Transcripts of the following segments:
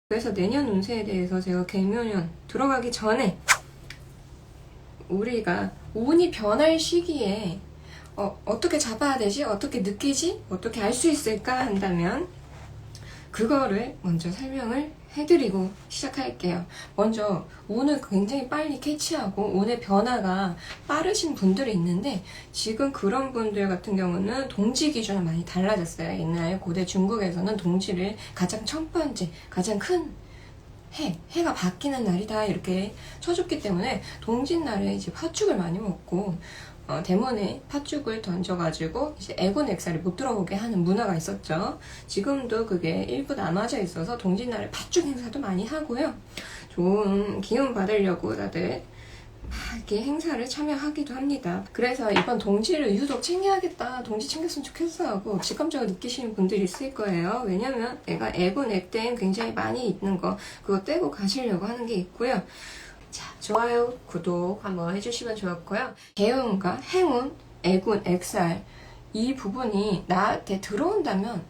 그래서 내년 운세에 대해서 제가 개묘년 들어가기 전에 우리가 운이 변할 시기에 어떻게 잡아야 되지? 어떻게 느끼지? 어떻게 알 수 있을까? 한다면 그거를 먼저 설명을 해드리고 시작할게요. 먼저 운을 굉장히 빨리 캐치하고 운의 변화가 빠르신 분들이 있는데 지금 그런 분들 같은 경우는 동지 기준은 많이 달라졌어요. 옛날 고대 중국에서는 동지를 가장 첫 번째, 가장 큰 해가 바뀌는 날이다 이렇게 쳐줬기 때문에 동짓날에 이제 팥죽을 많이 먹고 대문에 팥죽을 던져가지고 이제 애곤액살이 못 들어오게 하는 문화가 있었죠. 지금도 그게 일부 남아져 있어서 동짓날에 팥죽 행사도 많이 하고요. 좋은 기운 받으려고 다들 이렇게 행사를 참여하기도 합니다. 그래서 이번 동지를 유독 챙겨야겠다, 동지 챙겼으면 좋겠어 하고 직감적으로 느끼시는 분들이 있을 거예요. 왜냐면 내가 애곤액댐 굉장히 많이 있는 거 그거 떼고 가시려고 하는 게 있고요. 자, 좋아요, 구독 한번 해주시면 좋았고요. 개운과 행운, 애군, 액살 이 부분이 나한테 들어온다면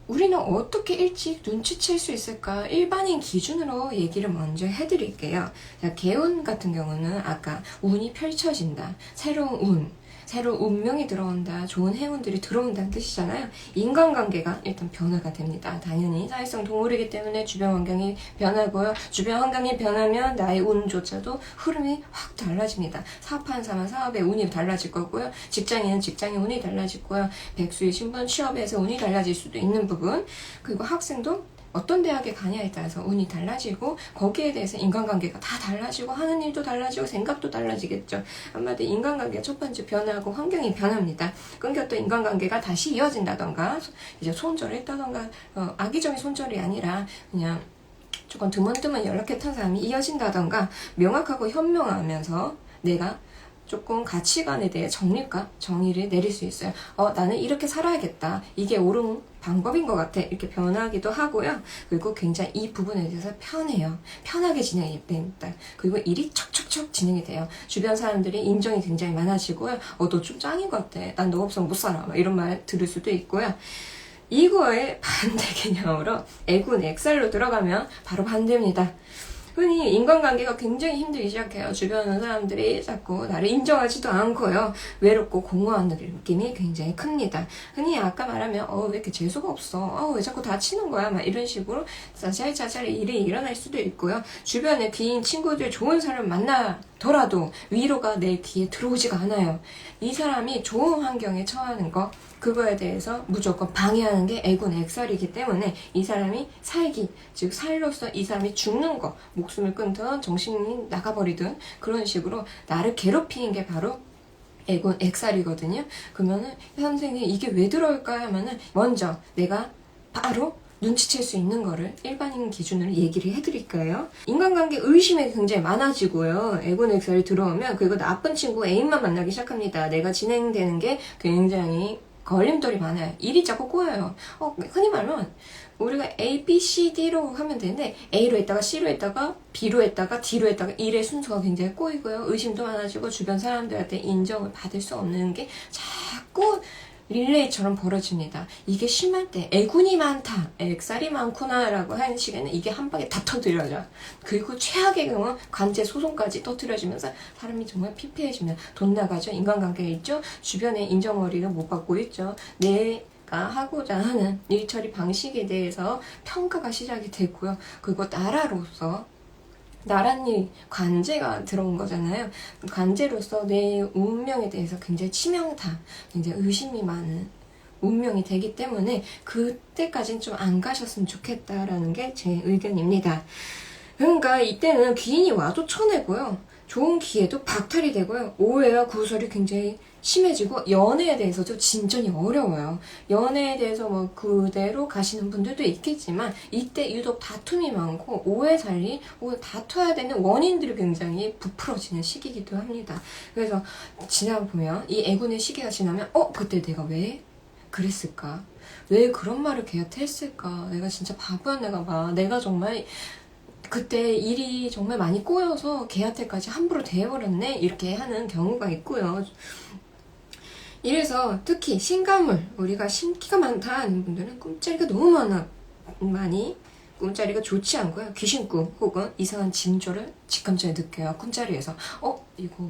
우리는 어떻게 일찍 눈치챌 수 있을까? 일반인 기준으로 얘기를 먼저 해드릴게요. 자, 개운 같은 경우는 아까 운이 펼쳐진다, 새로운 운, 새로운 운명이 들어온다, 좋은 행운들이 들어온다는 뜻이잖아요. 인간관계가 일단 변화가 됩니다. 당연히 사회성 동물이기 때문에 주변 환경이 변하고요. 주변 환경이 변하면 나의 운조차도 흐름이 확 달라집니다. 사업하는 사람은 사업의 운이 달라질 거고요. 직장인은 직장의 운이 달라지고요. 백수의 신분, 취업에서 운이 달라질 수도 있는 부분, 그리고 학생도 어떤 대학에 가냐에 따라서 운이 달라지고 거기에 대해서 인간관계가 다 달라지고 하는 일도 달라지고 생각도 달라지겠죠. 한마디 인간관계가 첫 번째 변하고 환경이 변합니다. 끊겼던 인간관계가 다시 이어진다던가 이제 손절했다던가 악의적인 손절이 아니라 그냥 조금 드문드문 연락했던 사람이 이어진다던가 명확하고 현명하면서 내가 조금 가치관에 대해 정립과 정의를 내릴 수 있어요. 나는 이렇게 살아야겠다, 이게 옳은 방법인 것 같아, 이렇게 변하기도 하고요. 그리고 굉장히 이 부분에 대해서 편해요. 편하게 진행이 됩니다. 그리고 일이 척척척 진행이 돼요. 주변 사람들이 인정이 굉장히 많아지고요. 너 좀 짱인 것 같아, 난 너 없으면 못 살아, 이런 말 들을 수도 있고요. 이거의 반대 개념으로 애군, 액살로 들어가면 바로 반대입니다. 흔히 인간관계가 굉장히 힘들기 시작해요. 주변 사람들이 자꾸 나를 인정하지도 않고요. 외롭고 공허한 느낌이 굉장히 큽니다. 흔히 아까 말하면 왜 이렇게 재수가 없어, 왜 자꾸 다치는 거야, 막 이런 식으로 짜잘짜잘이 일이 일어날 수도 있고요. 주변에 귀인 친구들, 좋은 사람 만나더라도 위로가 내 귀에 들어오지가 않아요. 이 사람이 좋은 환경에 처하는 거, 그거에 대해서 무조건 방해하는 게 애군, 액살이기 때문에 이 사람이 살기, 즉 살로서 이 사람이 죽는 거, 목숨을 끊든 정신이 나가버리든 그런 식으로 나를 괴롭히는 게 바로 애군, 액살이거든요. 그러면은 선생님 이게 왜 들어올까요? 하면은 먼저 내가 바로 눈치챌 수 있는 거를 일반인 기준으로 얘기를 해드릴까요? 인간관계 의심이 굉장히 많아지고요. 애군, 액살이 들어오면 그리고 나쁜 친구 애인만 만나기 시작합니다. 내가 진행되는 게 굉장히 걸림돌이 많아요. 일이 자꾸 꼬여요. 흔히 말하면 우리가 A, B, C, D로 하면 되는데 A로 했다가 C로 했다가 B로 했다가 D로 했다가 일의 순서가 굉장히 꼬이고요. 의심도 많아지고 주변 사람들한테 인정을 받을 수 없는 게 자꾸 릴레이처럼 벌어집니다. 이게 심할 때 애군이 많다, 액살이 많구나 라고 하는 시기에는 이게 한 방에 다 터뜨려져. 그리고 최악의 경우 관제 소송까지 터뜨려지면서 사람이 정말 피폐해집니다. 돈 나가죠. 인간관계가 있죠. 주변에 인정머리를 못 받고 있죠. 내가 하고자 하는 일처리 방식에 대해서 평가가 시작이 되고요. 그리고 나라로서 나란히 관제가 들어온 거잖아요. 관제로서 내 운명에 대해서 굉장히 치명타, 굉장히 의심이 많은 운명이 되기 때문에 그때까지는 좀 안 가셨으면 좋겠다라는 게 제 의견입니다. 그러니까 이때는 귀인이 와도 쳐내고요. 좋은 기회도 박탈이 되고요. 오해와 구설이 굉장히 심해지고 연애에 대해서도 진전이 어려워요. 연애에 대해서 뭐 그대로 가시는 분들도 있겠지만 이때 유독 다툼이 많고 오해살이, 다퉈야 되는 원인들이 굉장히 부풀어지는 시기이기도 합니다. 그래서 지나보면 이 애군의 시기가 지나면 그때 내가 왜 그랬을까? 왜 그런 말을 걔한테 했을까? 내가 진짜 바보였나 봐. 내가 정말 그때 일이 정말 많이 꼬여서 걔한테까지 함부로 대해버렸네, 이렇게 하는 경우가 있고요. 이래서 특히 신가물, 우리가 신기가 많다 하는 분들은 꿈자리가 너무 많이 꿈자리가 좋지 않고요. 귀신꿈 혹은 이상한 징조를 직감적에 느껴요. 꿈자리에서 이거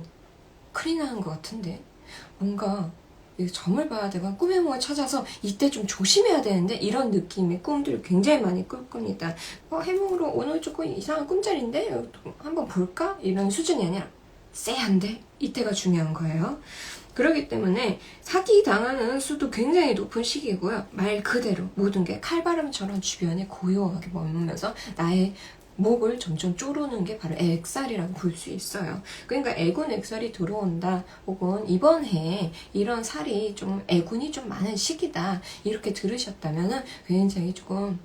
큰일 나는 것 같은데 뭔가 점을 봐야 되고 꿈의 몸을 찾아서 이때 좀 조심해야 되는데 이런 느낌의 꿈들을 굉장히 많이 꿀 겁니다. 해몽으로 오늘 조금 이상한 꿈자리인데 한번 볼까? 이런 수준이 아니라 쎄한데 이때가 중요한 거예요. 그렇기 때문에 사기 당하는 수도 굉장히 높은 시기고요. 말 그대로 모든 게 칼바람처럼 주변에 고요하게 머무면서 나의 목을 점점 쪼르는 게 바로 액살이라고 볼 수 있어요. 그러니까 애군 액살이 들어온다 혹은 이번 해에 이런 살이 좀 애군이 좀 많은 시기다 이렇게 들으셨다면 굉장히 조금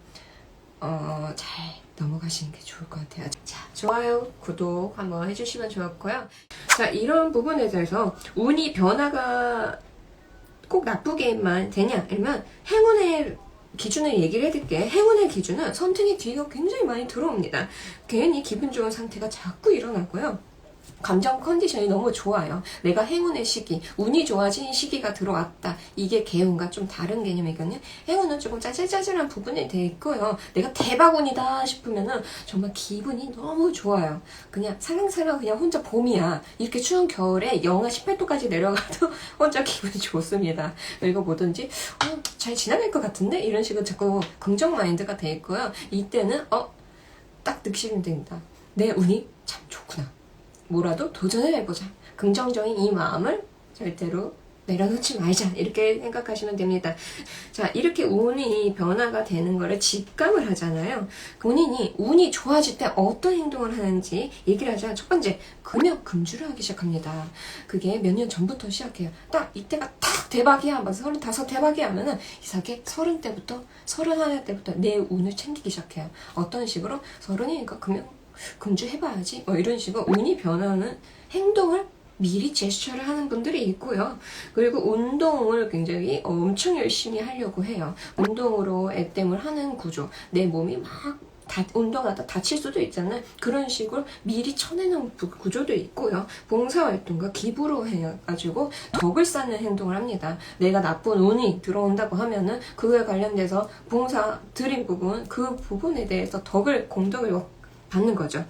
잘 넘어가시는 게 좋을 것 같아요. 자, 좋아요, 구독 한번 해주시면 좋았고요. 자, 이런 부분에 대해서 운이 변화가 꼭 나쁘게만 되냐 아니면 행운의 기준을 얘기를 해드릴게요. 행운의 기준은 선택의 기회가 굉장히 많이 들어옵니다. 괜히 기분 좋은 상태가 자꾸 일어나고요. 감정 컨디션이 너무 좋아요. 내가 행운의 시기, 운이 좋아진 시기가 들어왔다. 이게 개운과 좀 다른 개념이거든요. 행운은 조금 짜잘짜잘한 부분이 돼 있고요. 내가 대박운이다 싶으면은 정말 기분이 너무 좋아요. 그냥 살랑살랑 그냥 혼자 봄이야. 이렇게 추운 겨울에 영하 18도까지 내려가도 혼자 기분이 좋습니다. 그리고 뭐든지 잘 지나갈 것 같은데? 이런 식으로 자꾸 긍정 마인드가 돼 있고요. 이때는 딱 느끼시면 됩니다. 내 운이 참 좋구나. 뭐라도 도전을 해보자. 긍정적인 이 마음을 절대로 내려놓지 말자. 이렇게 생각하시면 됩니다. 자, 이렇게 운이 변화가 되는 거를 직감을 하잖아요. 본인이 운이 좋아질 때 어떤 행동을 하는지 얘기를 하자. 첫 번째, 금주를 하기 시작합니다. 그게 몇 년 전부터 시작해요. 딱 이때가 딱 대박이야. 막 35 대박이야 하면은 이상하게 30대부터 31때부터 내 운을 챙기기 시작해요. 어떤 식으로? 30이니까 금주 해봐야지 이런 식으로 운이 변하는 행동을 미리 제스처를 하는 분들이 있고요. 그리고 운동을 굉장히 엄청 열심히 하려고 해요. 운동으로 액땜을 하는 구조. 내 몸이 막 운동하다 다칠 수도 있잖아요. 그런 식으로 미리 쳐내는 구조도 있고요. 봉사활동과 기부로 해가지고 덕을 쌓는 행동을 합니다. 내가 나쁜 운이 들어온다고 하면은 그거에 관련돼서 봉사 드린 부분, 그 부분에 대해서 공덕을 받는 거죠.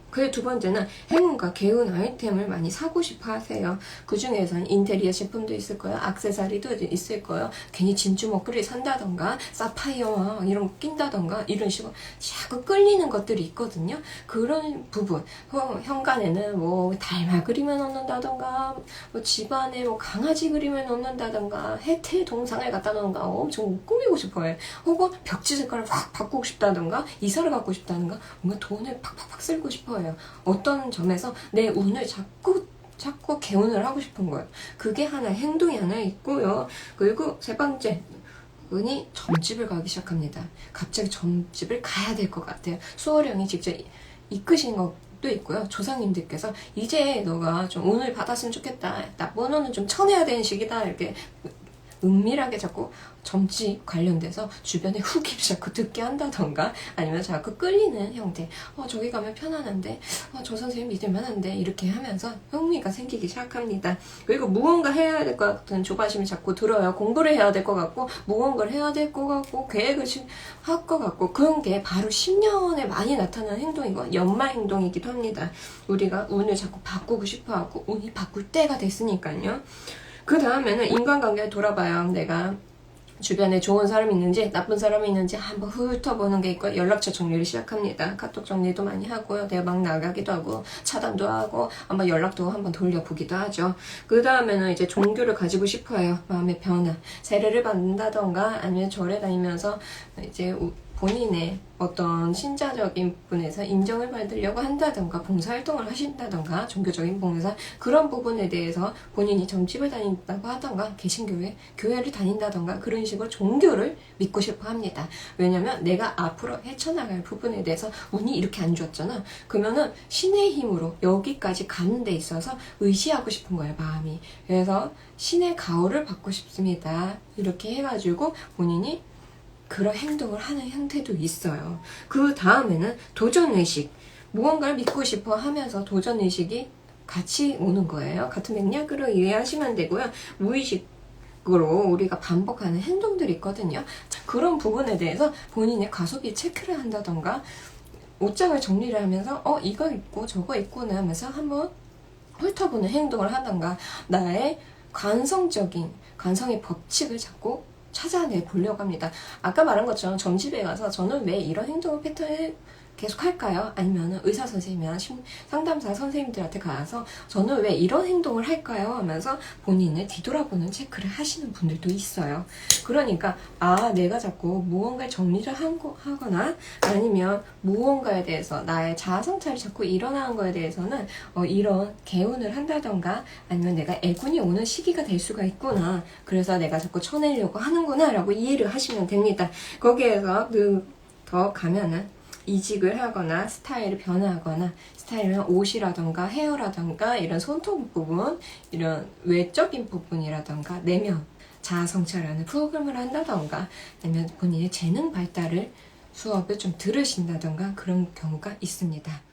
그리고 두 번째는 행운과 개운 아이템을 많이 사고 싶어 하세요. 그 중에서는 인테리어 제품도 있을 거예요. 액세서리도 있을 거예요. 괜히 진주 목걸이 산다던가 사파이어 이런 거 낀다던가 이런 식으로 자꾸 끌리는 것들이 있거든요. 그런 부분, 현관에는 뭐 달마 그림을 넣는다던가 뭐 집안에 뭐 강아지 그림을 넣는다던가 해태 동상을 갖다 놓는가 엄청 꾸미고 싶어요. 혹은 벽지 색깔을 확 바꾸고 싶다던가 이사를 가고 싶다던가 뭔가 돈을 팍팍팍 쓸고 싶어요. 어떤 점에서 내 운을 자꾸 개운을 하고 싶은 거예요. 그게 하나의 행동이 하나 있고요. 그리고 세 번째, 운이 점집을 가기 시작합니다. 갑자기 점집을 가야 될 것 같아요. 수호령이 직접 이끄신 것도 있고요. 조상님들께서 이제 너가 좀 운을 받았으면 좋겠다. 나쁜 운은 좀 쳐내야 되는 시기다. 이렇게 은밀하게 자꾸 점집 관련돼서 주변에 후기를 자꾸 듣게 한다던가 아니면 자꾸 끌리는 형태. 저기 가면 편안한데 저 선생님 믿을만한데 이렇게 하면서 흥미가 생기기 시작합니다. 그리고 무언가 해야 될 것 같은 조바심이 자꾸 들어요. 공부를 해야 될 것 같고 무언가를 해야 될 것 같고 계획을 할 것 같고 그런 게 바로 10년에 많이 나타나는 행동이고 연말 행동이기도 합니다. 우리가 운을 자꾸 바꾸고 싶어하고 운이 바꿀 때가 됐으니까요. 그 다음에는 인간관계를 돌아봐요. 내가 주변에 좋은 사람이 있는지 나쁜 사람이 있는지 한번 훑어보는 게 있고 연락처 정리를 시작합니다. 카톡 정리도 많이 하고요. 내가 막 나가기도 하고 차단도 하고 한번 연락도 한번 돌려보기도 하죠. 그 다음에는 이제 종교를 가지고 싶어요. 마음의 변화. 세례를 받는다던가 아니면 절에 다니면서 이제 본인의 어떤 신자적인 부분에서 인정을 받으려고 한다던가 봉사활동을 하신다던가 종교적인 봉사 그런 부분에 대해서 본인이 점집을 다닌다고 하던가 교회를 다닌다던가 그런 식으로 종교를 믿고 싶어 합니다. 왜냐면 내가 앞으로 헤쳐나갈 부분에 대해서 운이 이렇게 안 좋았잖아. 그러면은 신의 힘으로 여기까지 가는 데 있어서 의지하고 싶은 거예요, 마음이. 그래서 신의 가호를 받고 싶습니다. 이렇게 해가지고 본인이 그런 행동을 하는 형태도 있어요. 그 다음에는 도전의식. 무언가를 믿고 싶어 하면서 도전의식이 같이 오는 거예요. 같은 맥락으로 이해하시면 되고요. 무의식 우리가 반복하는 행동들이 있거든요. 자, 그런 부분에 대해서 본인의 과소비 체크를 한다던가 옷장을 정리를 하면서 이거 있고 저거 있구나 하면서 한번 훑어보는 행동을 하던가 나의 관성의 법칙을 자꾸 찾아내 보려고 합니다. 아까 말한 것처럼 점집에 가서 저는 왜 이런 행동 패턴을 계속 할까요? 아니면 의사 선생님이나 상담사 선생님들한테 가서 저는 왜 이런 행동을 할까요? 하면서 본인을 뒤돌아보는 체크를 하시는 분들도 있어요. 그러니까 내가 자꾸 무언가를 정리를 하거나 아니면 무언가에 대해서 나의 자아 성찰이 자꾸 일어나는 거에 대해서는 이런 개운을 한다던가 아니면 내가 애군이 오는 시기가 될 수가 있구나. 그래서 내가 자꾸 쳐내려고 하는구나 라고 이해를 하시면 됩니다. 거기에서 더 가면은 이직을 하거나 스타일을 변화하거나 스타일은 옷이라던가 헤어라던가 이런 손톱 부분 이런 외적인 부분이라던가 내면 자아 성찰하는 프로그램을 한다던가 아니면 본인의 재능 발달을 수업을 좀 들으신다던가 그런 경우가 있습니다.